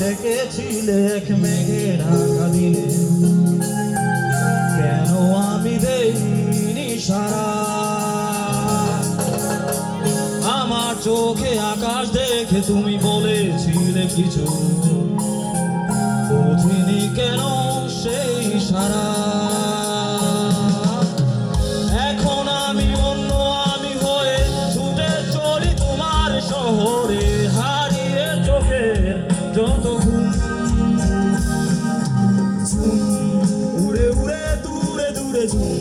ডেকেছিলে এক মেঘে ঢাকা দিলে, কেন আমি দেইনি সারা? আমার চোখে আকাশ দেখে তুমি বলেছিলে কিছু, বুঝিনি কেন সেই সারা। এখন আমি অন্য আমি হয়ে ছুটে চলি তোমার শহরে, হারিয়ে চোখে যত ঘুম। উড়ে উড়ে দূরে দূরে ঝুম,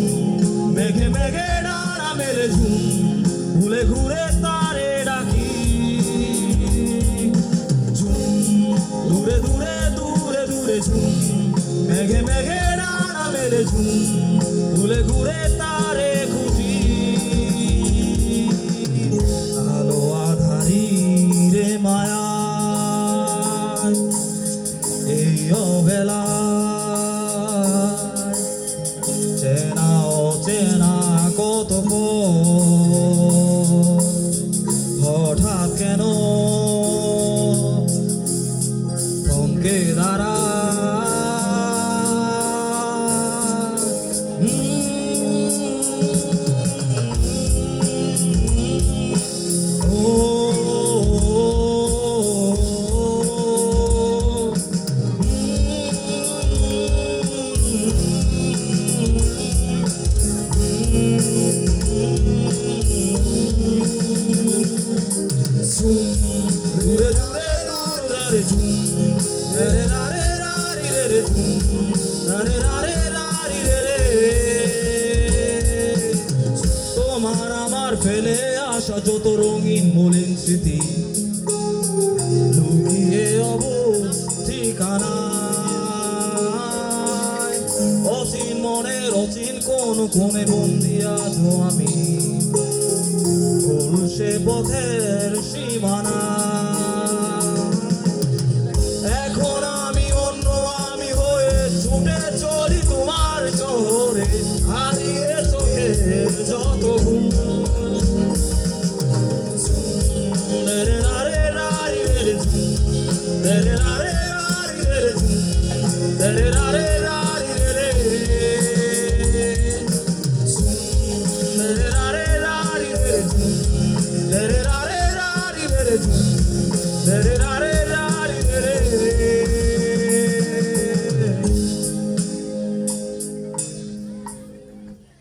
মেঘে মেঘে ডানা মেলে ঝুম, ভুলে ঘুরে তারে ডাকি। ঝুম দূরে দূরে দূরে দূরে ঝুম, মেঘে মেঘে ডানা মেলে ঝুম, ভুলে ঘুরে তারে খুঁজি। আলো আধারি রে মায়া এই অবেলা, চেনা অচেনা কত হঠাৎ কেন থমকে দাঁড়া। দূরে দূরে দূরে ঝুম, রে রে রারি রে ঝুম, রে রারি রে। তোমার আমার ফেলে আসা যত রঙিন মলিন স্মৃতি, লুকিয়ে ঠিকানা অচিন মনের অচিন কোন কোণে বন্দি আছো আমি, সে পথের সীমানা। এখন আমি অন্য আমি হয়ে ছুটে চলি তোমার শহরে, হারিয়ে চোখের যত ঘুম।